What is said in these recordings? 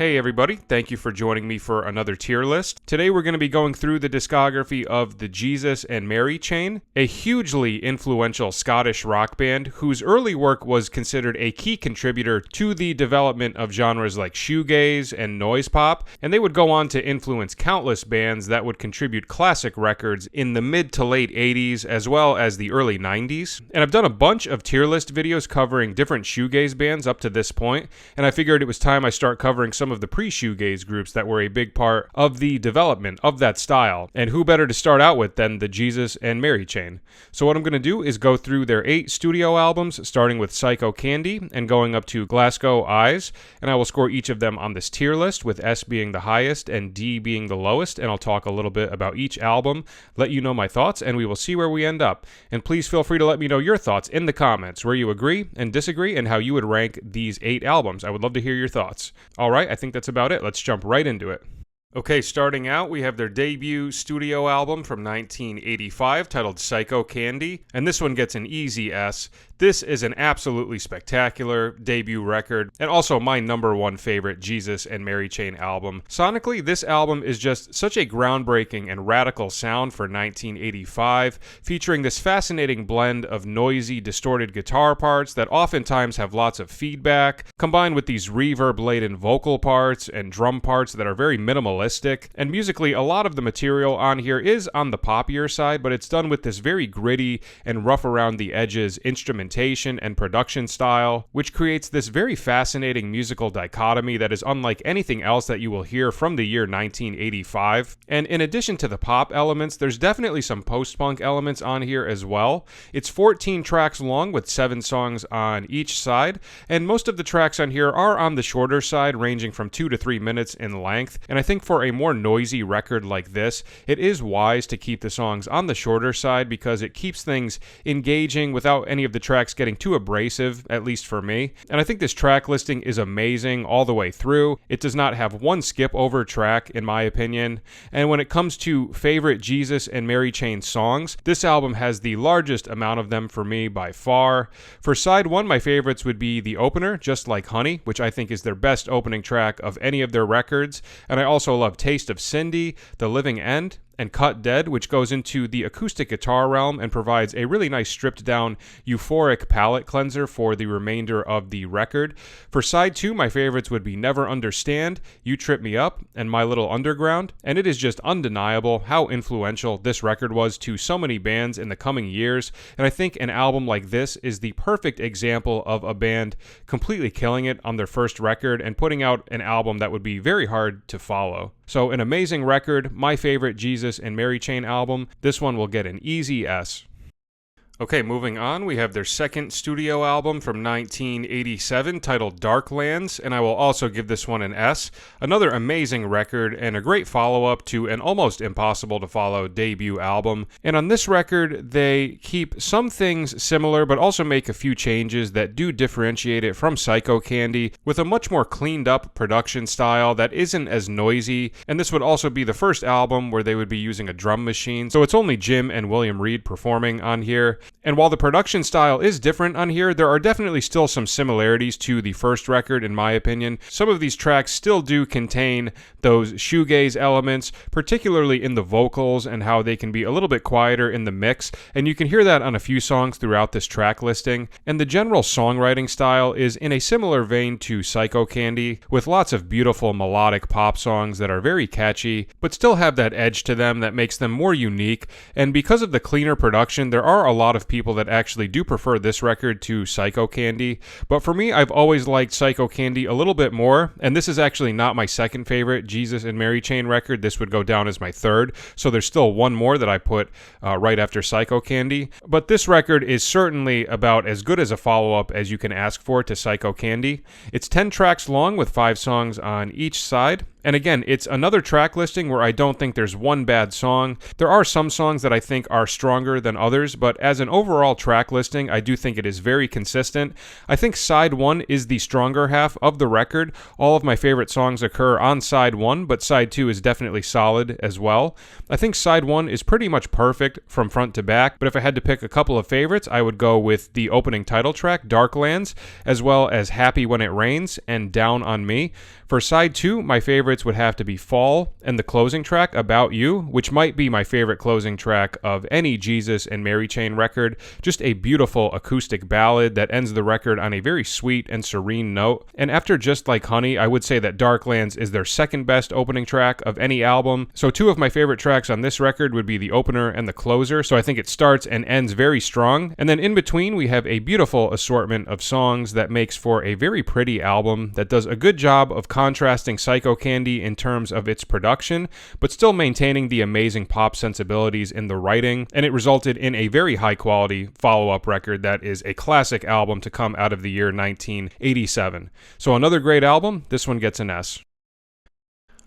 Hey everybody, thank you for joining me for another tier list. Today we're going to be going through the discography of the Jesus and Mary Chain, a hugely influential Scottish rock band whose early work was considered a key contributor to the development of genres like shoegaze and noise pop, and they would go on to influence countless bands that would contribute classic records in the mid to late 80s as well as the early 90s. And I've done a bunch of tier list videos covering different shoegaze bands up to this point, and I figured it was time I start covering some of the pre-shoegaze groups that were a big part of the development of that style. And who better to start out with than the Jesus and Mary Chain? So what I'm going to do is go through their 8 studio albums, starting with Psycho Candy and going up to Glasgow Eyes, and I will score each of them on this tier list, with S being the highest and D being the lowest, and I'll talk a little bit about each album, let you know my thoughts, and we will see where we end up. And please feel free to let me know your thoughts in the comments, where you agree and disagree, and how you would rank these 8 albums. I would love to hear your thoughts. Alright, I think that's about it. Let's jump right into it. Okay, starting out, we have their debut studio album from 1985 titled Psycho Candy, and this one gets an easy S. This is an absolutely spectacular debut record, and also my number one favorite Jesus and Mary Chain album. Sonically, this album is just such a groundbreaking and radical sound for 1985, featuring this fascinating blend of noisy, distorted guitar parts that oftentimes have lots of feedback, combined with these reverb-laden vocal parts and drum parts that are very minimalistic. And musically, a lot of the material on here is on the poppier side, but it's done with this very gritty and rough around the edges instrumentation and production style, which creates this very fascinating musical dichotomy that is unlike anything else that you will hear from the year 1985. And in addition to the pop elements, there's definitely some post-punk elements on here as well. It's 14 tracks long with 7 songs on each side, and most of the tracks on here are on the shorter side, ranging from 2 to 3 minutes in length. And I think for a more noisy record like this, it is wise to keep the songs on the shorter side because it keeps things engaging without any of the tracks getting too abrasive, at least for me. And I think this track listing is amazing all the way through. It does not have one skip over track, in my opinion. And when it comes to favorite Jesus and Mary Chain songs, this album has the largest amount of them for me by far. For side 1, my favorites would be the opener, Just Like Honey, which I think is their best opening track of any of their records. And I also love Taste of Cindy, The Living End, and Cut Dead, which goes into the acoustic guitar realm and provides a really nice stripped down euphoric palette cleanser for the remainder of the record. For side 2, my favorites would be Never Understand, You Trip Me Up, and My Little Underground, and it is just undeniable how influential this record was to so many bands in the coming years, and I think an album like this is the perfect example of a band completely killing it on their first record and putting out an album that would be very hard to follow. So an amazing record, my favorite Jesus and Mary Chain album. This one will get an easy S. Okay, moving on, we have their second studio album from 1987 titled Darklands, and I will also give this one an S. Another amazing record and a great follow-up to an almost impossible to follow debut album. And on this record, they keep some things similar but also make a few changes that do differentiate it from Psycho Candy, with a much more cleaned up production style that isn't as noisy. And this would also be the first album where they would be using a drum machine, so it's only Jim and William Reed performing on here. And while the production style is different on here, there are definitely still some similarities to the first record, in my opinion. Some of these tracks still do contain those shoegaze elements, particularly in the vocals and how they can be a little bit quieter in the mix, and you can hear that on a few songs throughout this track listing. And the general songwriting style is in a similar vein to Psycho Candy, with lots of beautiful melodic pop songs that are very catchy, but still have that edge to them that makes them more unique. And because of the cleaner production, there are a lot of people that actually do prefer this record to Psycho Candy, but for me, I've always liked Psycho Candy a little bit more, and this is actually not my second favorite Jesus and Mary Chain record. This would go down as my third, so there's still one more that I put right after Psycho Candy, but this record is certainly about as good as a follow-up as you can ask for to Psycho Candy. It's 10 tracks long with 5 songs on each side, And again, it's another track listing where I don't think there's one bad song. There are some songs that I think are stronger than others, but as an overall track listing, I do think it is very consistent. I think side 1 is the stronger half of the record. All of my favorite songs occur on side 1, but side 2 is definitely solid as well. I think side 1 is pretty much perfect from front to back, but if I had to pick a couple of favorites, I would go with the opening title track, Darklands, as well as Happy When It Rains and Down on Me. For side 2, my favorites would have to be Fall and the closing track, About You, which might be my favorite closing track of any Jesus and Mary Chain record. Just a beautiful acoustic ballad that ends the record on a very sweet and serene note. And after Just Like Honey, I would say that Darklands is their second best opening track of any album. So 2 of my favorite tracks on this record would be the opener and the closer. So I think it starts and ends very strong. And then in between, we have a beautiful assortment of songs that makes for a very pretty album that does a good job of contrasting Psycho Candy in terms of its production, but still maintaining the amazing pop sensibilities in the writing, and it resulted in a very high-quality follow-up record that is a classic album to come out of the year 1987. So another great album. This one gets an S.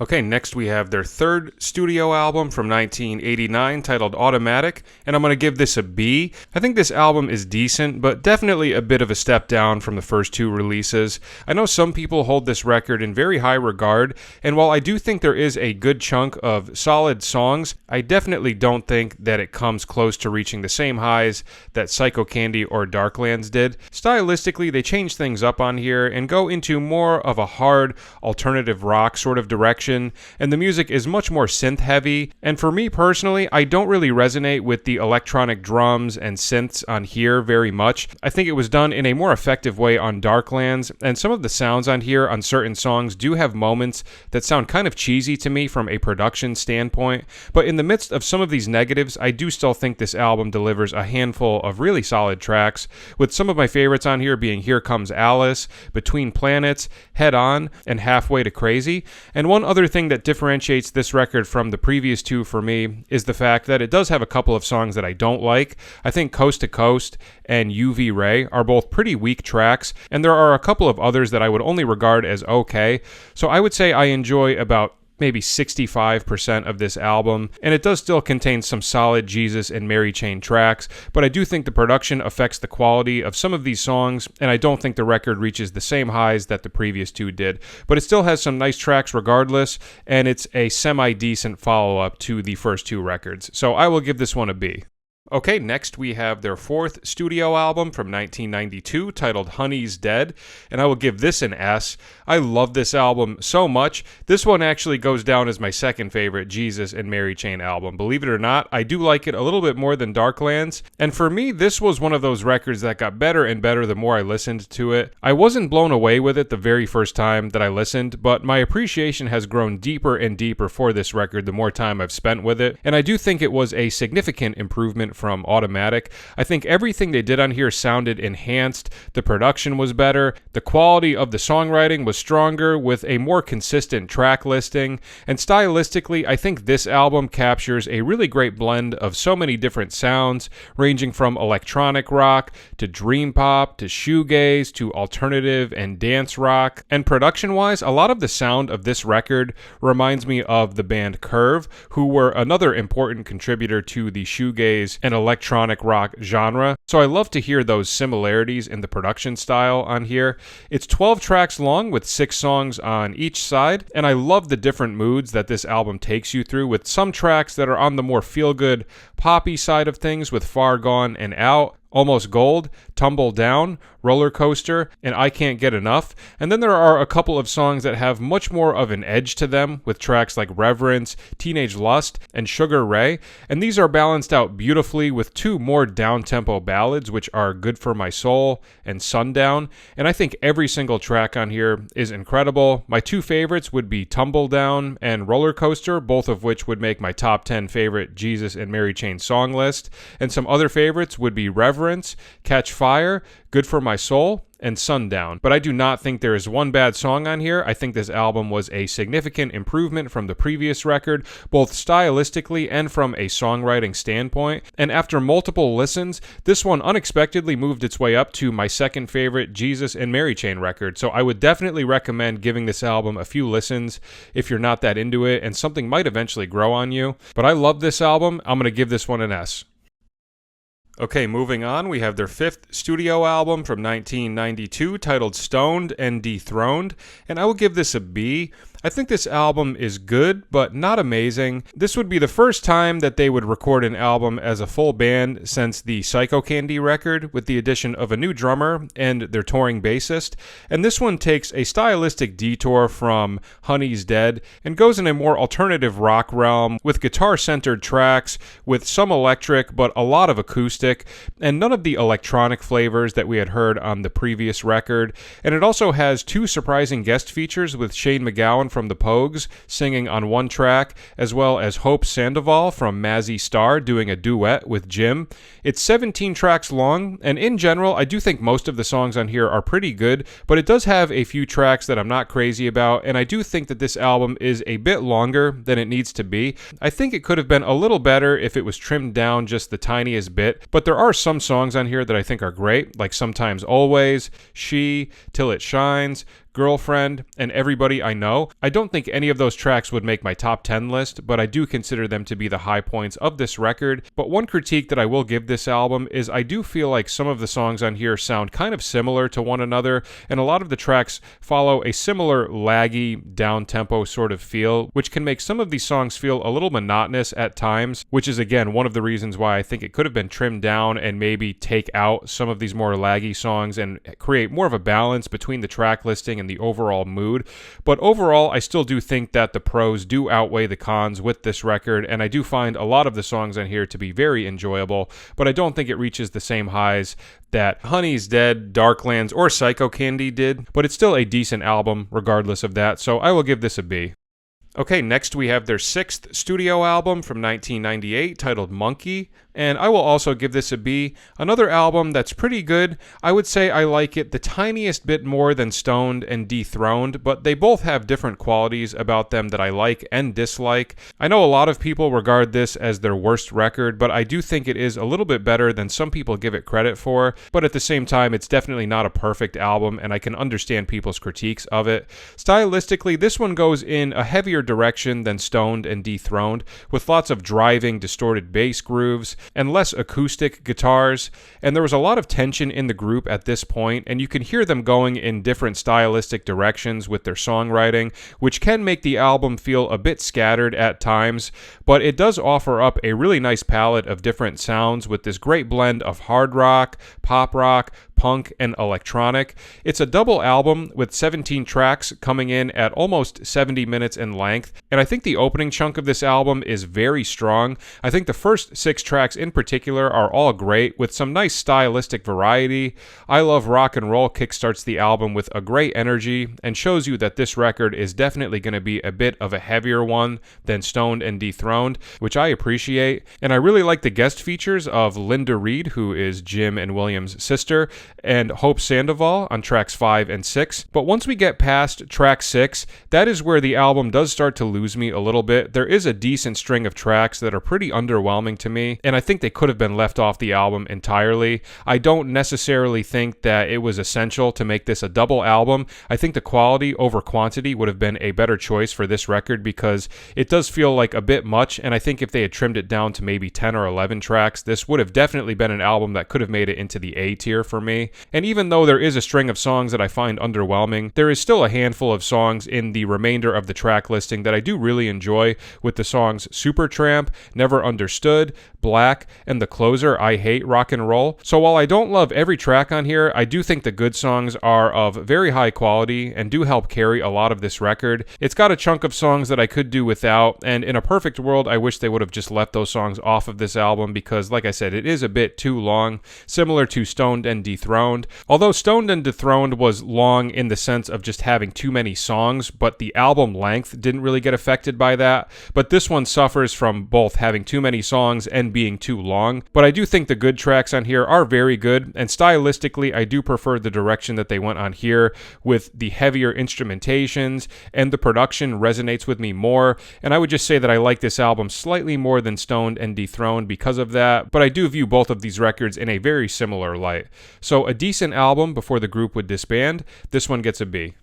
Okay, next we have their third studio album from 1989 titled Automatic, and I'm going to give this a B. I think this album is decent, but definitely a bit of a step down from the first 2 releases. I know some people hold this record in very high regard, and while I do think there is a good chunk of solid songs, I definitely don't think that it comes close to reaching the same highs that Psycho Candy or Darklands did. Stylistically, they change things up on here and go into more of a hard alternative rock sort of direction, and the music is much more synth heavy, and for me personally, I don't really resonate with the electronic drums and synths on here very much. I think it was done in a more effective way on Darklands, and some of the sounds on here on certain songs do have moments that sound kind of cheesy to me from a production standpoint, but in the midst of some of these negatives, I do still think this album delivers a handful of really solid tracks, with some of my favorites on here being Here Comes Alice, Between Planets, Head On, and Halfway to Crazy. And one other thing that differentiates this record from the previous 2 for me is the fact that it does have a couple of songs that I don't like. I think Coast to Coast and UV Ray are both pretty weak tracks, and there are a couple of others that I would only regard as okay. So I would say I enjoy about maybe 65% of this album, and it does still contain some solid Jesus and Mary Chain tracks, but I do think the production affects the quality of some of these songs, and I don't think the record reaches the same highs that the previous 2 did, but it still has some nice tracks regardless, and it's a semi-decent follow-up to the first 2 records, so I will give this one a B. Okay, next we have their 4th studio album from 1992 titled Honey's Dead, and I will give this an S. I love this album so much. This one actually goes down as my second favorite Jesus and Mary Chain album. Believe it or not, I do like it a little bit more than Darklands, and for me, this was one of those records that got better and better the more I listened to it. I wasn't blown away with it the very first time that I listened, but my appreciation has grown deeper and deeper for this record the more time I've spent with it, and I do think it was a significant improvement from Automatic. I think everything they did on here sounded enhanced, the production was better, the quality of the songwriting was stronger with a more consistent track listing, and stylistically, I think this album captures a really great blend of so many different sounds, ranging from electronic rock to dream pop to shoegaze to alternative and dance rock, and production-wise, a lot of the sound of this record reminds me of the band Curve, who were another important contributor to the shoegaze and electronic rock genre. So I love to hear those similarities in the production style on here. It's 12 tracks long with 6 songs on each side, and I love the different moods that this album takes you through, with some tracks that are on the more feel-good poppy side of things with Far Gone and Out, Almost Gold, Tumble Down, Roller Coaster, and I Can't Get Enough. And then there are a couple of songs that have much more of an edge to them, with tracks like Reverence, Teenage Lust, and Sugar Ray. And these are balanced out beautifully with 2 more down-tempo ballads, which are Good for My Soul and Sundown. And I think every single track on here is incredible. My 2 favorites would be Tumble Down and Roller Coaster, both of which would make my top 10 favorite Jesus and Mary Chain song list. And some other favorites would be Reverence, Deliverance, Catch Fire, Good for My Soul, and Sundown. But I do not think there is one bad song on here. I think this album was a significant improvement from the previous record, both stylistically and from a songwriting standpoint. And after multiple listens, this one unexpectedly moved its way up to my second favorite Jesus and Mary Chain record. So I would definitely recommend giving this album a few listens if you're not that into it, and something might eventually grow on you. But I love this album. I'm going to give this one an S. Okay, moving on, we have their fifth studio album from 1992 titled Stoned and Dethroned, and I will give this a B. I think this album is good, but not amazing. This would be the first time that they would record an album as a full band since the Psycho Candy record, with the addition of a new drummer and their touring bassist. And this one takes a stylistic detour from Honey's Dead and goes in a more alternative rock realm with guitar-centered tracks, with some electric, but a lot of acoustic, and none of the electronic flavors that we had heard on the previous record. And it also has two surprising guest features with Shane MacGowan from the Pogues singing on one track, as well as Hope Sandoval from Mazzy Star doing a duet with Jim. It's 17 tracks long, and in general, I do think most of the songs on here are pretty good, but it does have a few tracks that I'm not crazy about, and I do think that this album is a bit longer than it needs to be. I think it could have been a little better if it was trimmed down just the tiniest bit, but there are some songs on here that I think are great, like Sometimes Always, She, Till It Shines, Girlfriend, and Everybody I Know. I don't think any of those tracks would make my top 10 list, but I do consider them to be the high points of this record. But one critique that I will give this album is I do feel like some of the songs on here sound kind of similar to one another, and a lot of the tracks follow a similar laggy, down-tempo sort of feel, which can make some of these songs feel a little monotonous at times, which is again one of the reasons why I think it could have been trimmed down and maybe take out some of these more laggy songs and create more of a balance between the track listing and the overall mood. But overall, I still do think that the pros do outweigh the cons with this record, and I do find a lot of the songs on here to be very enjoyable, but I don't think it reaches the same highs that Honey's Dead, Darklands, or Psycho Candy did, but it's still a decent album regardless of that, so I will give this a B. Okay, next we have their sixth studio album from 1998 titled Monkey, and I will also give this a B. Another album that's pretty good. I would say I like it the tiniest bit more than Stoned and Dethroned, but they both have different qualities about them that I like and dislike. I know a lot of people regard this as their worst record, but I do think it is a little bit better than some people give it credit for, but at the same time, it's definitely not a perfect album, and I can understand people's critiques of it. Stylistically, this one goes in a heavier direction than Stoned and Dethroned, with lots of driving, distorted bass grooves, and less acoustic guitars, and there was a lot of tension in the group at this point, and you can hear them going in different stylistic directions with their songwriting, which can make the album feel a bit scattered at times, but it does offer up a really nice palette of different sounds with this great blend of hard rock, pop rock, punk, and electronic. It's a double album with 17 tracks coming in at almost 70 minutes in length, and I think the opening chunk of this album is very strong. I think the first 6 tracks in particular are all great, with some nice stylistic variety. I Love Rock and Roll kickstarts the album with a great energy and shows you that this record is definitely going to be a bit of a heavier one than Stoned and Dethroned, which I appreciate. And I really like the guest features of Linda Reed, who is Jim and William's sister, and Hope Sandoval on tracks 5 and 6. But once we get past track 6, that is where the album does start to lose me a little bit. There is a decent string of tracks that are pretty underwhelming to me, and I think they could have been left off the album entirely. I don't necessarily think that it was essential to make this a double album. I think the quality over quantity would have been a better choice for this record, because it does feel like a bit much, and I think if they had trimmed it down to maybe 10 or 11 tracks, this would have definitely been an album that could have made it into the A tier for me. And even though there is a string of songs that I find underwhelming, there is still a handful of songs in the remainder of the track listing that I do really enjoy, with the songs Supertramp, Never Understood, Black, and the closer, I Hate Rock and Roll. So while I don't love every track on here, I do think the good songs are of very high quality and do help carry a lot of this record. It's got a chunk of songs that I could do without, and in a perfect world, I wish they would have just left those songs off of this album, because like I said, it is a bit too long, similar to Stoned and Dethroned. Dethroned. Although Stoned and Dethroned was long in the sense of just having too many songs, but the album length didn't really get affected by that. But this one suffers from both having too many songs and being too long. But I do think the good tracks on here are very good, and stylistically I do prefer the direction that they went on here with the heavier instrumentations, and the production resonates with me more. And I would just say that I like this album slightly more than Stoned and Dethroned because of that, but I do view both of these records in a very similar light. So a decent album before the group would disband. This one gets a B.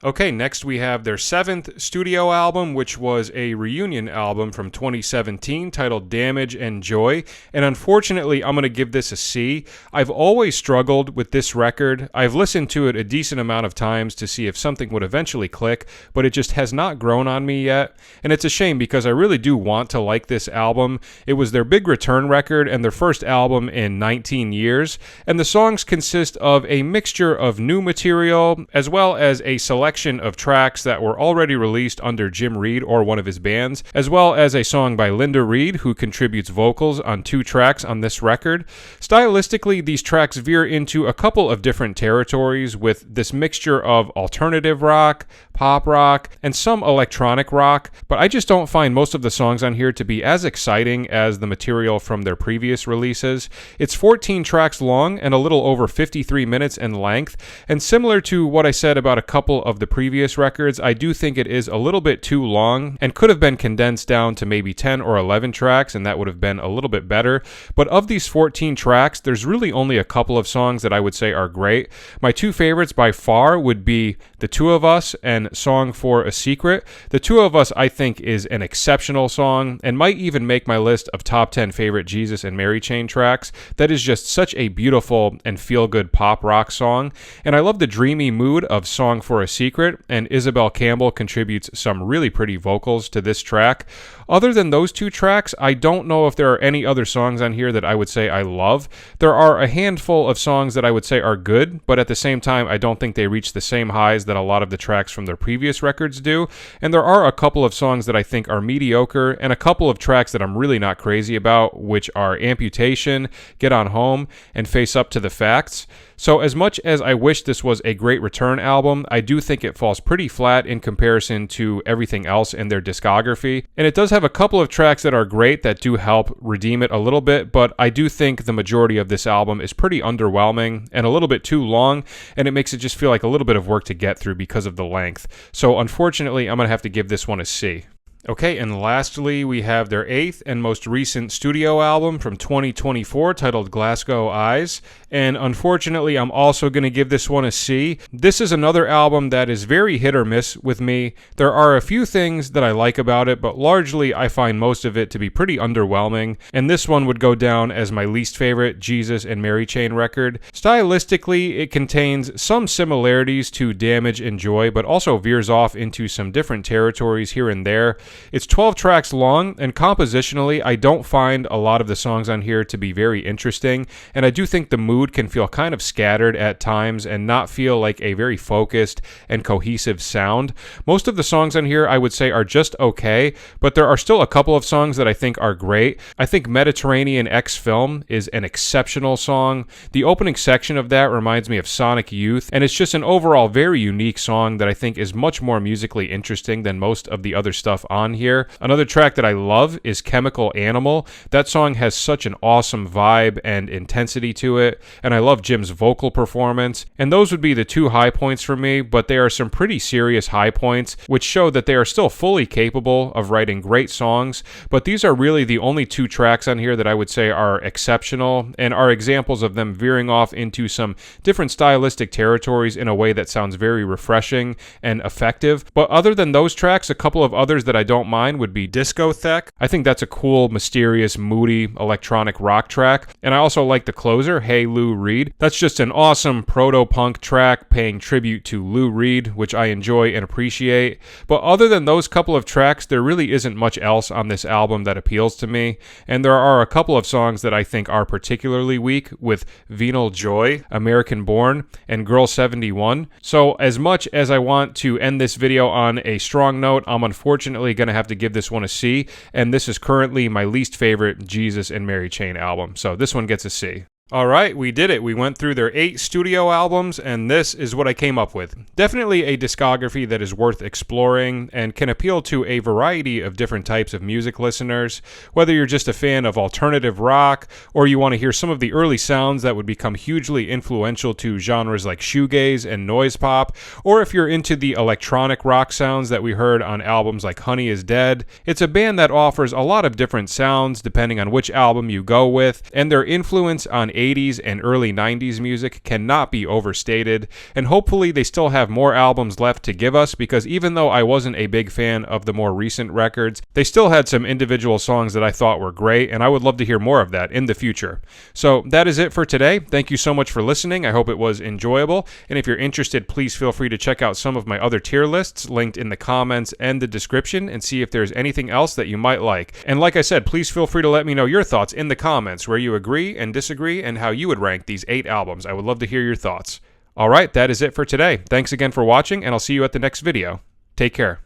Okay, next we have their 7th studio album, which was a reunion album from 2017 titled Damage and Joy, and unfortunately I'm going to give this a C. I've always struggled with this record. I've listened to it a decent amount of times to see if something would eventually click, but it just has not grown on me yet, and it's a shame because I really do want to like this album. It was their big return record and their first album in 19 years, and the songs consist of a mixture of new material as well as a selection of tracks that were already released under Jim Reed or one of his bands, as well as a song by Linda Reed, who contributes vocals on 2 tracks on this record. Stylistically, these tracks veer into a couple of different territories with this mixture of alternative rock, pop rock, and some electronic rock, but I just don't find most of the songs on here to be as exciting as the material from their previous releases. It's 14 tracks long and a little over 53 minutes in length, and similar to what I said about a couple of the previous records, I do think it is a little bit too long and could have been condensed down to maybe 10 or 11 tracks, and that would have been a little bit better. But of these 14 tracks, there's really only a couple of songs that I would say are great. My 2 favorites by far would be The Two of Us and Song for a Secret. The Two of Us, I think, is an exceptional song and might even make my list of top 10 favorite Jesus and Mary Chain tracks. That is just such a beautiful and feel-good pop rock song, and I love the dreamy mood of Song for a Secret, and Isabel Campbell contributes some really pretty vocals to this track. Other than those 2 tracks, I don't know if there are any other songs on here that I would say I love. There are a handful of songs that I would say are good, but at the same time, I don't think they reach the same highs that a lot of the tracks from their previous records do. And there are a couple of songs that I think are mediocre, and a couple of tracks that I'm really not crazy about, which are Amputation, Get On Home, and Face Up to the Facts. So as much as I wish this was a great return album, I do think it falls pretty flat in comparison to everything else in their discography. And it does have a couple of tracks that are great that do help redeem it a little bit, but I do think the majority of this album is pretty underwhelming and a little bit too long, and it makes it just feel like a little bit of work to get through because of the length. So unfortunately, I'm going to have to give this one a C. Okay, and lastly, we have their 8th and most recent studio album from 2024 titled Glasgow Eyes, and unfortunately, I'm also going to give this one a C. This is another album that is very hit or miss with me. There are a few things that I like about it, but largely I find most of it to be pretty underwhelming, and this one would go down as my least favorite Jesus and Mary Chain record. Stylistically, it contains some similarities to Damage and Joy, but also veers off into some different territories here and there. It's 12 tracks long, and compositionally, I don't find a lot of the songs on here to be very interesting, and I do think the mood can feel kind of scattered at times and not feel like a very focused and cohesive sound. Most of the songs on here, I would say, are just okay, but there are still a couple of songs that I think are great. I think Mediterranean X Film is an exceptional song. The opening section of that reminds me of Sonic Youth, and it's just an overall very unique song that I think is much more musically interesting than most of the other stuff on here. Another track that I love is Chemical Animal. That song has such an awesome vibe and intensity to it, and I love Jim's vocal performance. And those would be the 2 high points for me, but they are some pretty serious high points, which show that they are still fully capable of writing great songs. But these are really the only 2 tracks on here that I would say are exceptional, and are examples of them veering off into some different stylistic territories in a way that sounds very refreshing and effective. But other than those tracks, a couple of others that I don't mind would be Discotheque. I think that's a cool, mysterious, moody electronic rock track. And I also like the closer, Hey Lou Reed. That's just an awesome proto-punk track paying tribute to Lou Reed, which I enjoy and appreciate. But other than those couple of tracks, there really isn't much else on this album that appeals to me. And there are a couple of songs that I think are particularly weak, with Venal Joy, American Born, and Girl 71. So as much as I want to end this video on a strong note, I'm unfortunately going to have to give this one a C, and this is currently my least favorite Jesus and Mary Chain album, so this one gets a C. All right, we did it. We went through their 8 studio albums, and this is what I came up with. Definitely a discography that is worth exploring and can appeal to a variety of different types of music listeners. Whether you're just a fan of alternative rock, or you want to hear some of the early sounds that would become hugely influential to genres like shoegaze and noise pop, or if you're into the electronic rock sounds that we heard on albums like Honey is Dead, it's a band that offers a lot of different sounds depending on which album you go with, and their influence on 80s and early 90s music cannot be overstated, and hopefully they still have more albums left to give us, because even though I wasn't a big fan of the more recent records, they still had some individual songs that I thought were great, and I would love to hear more of that in the future. So that is it for today. Thank you so much for listening. I hope it was enjoyable, and if you're interested, please feel free to check out some of my other tier lists linked in the comments and the description, and see if there's anything else that you might like. And like I said, please feel free to let me know your thoughts in the comments, where you agree and disagree, and how you would rank these 8 albums. I would love to hear your thoughts. Alright, that is it for today. Thanks again for watching, and I'll see you at the next video. Take care.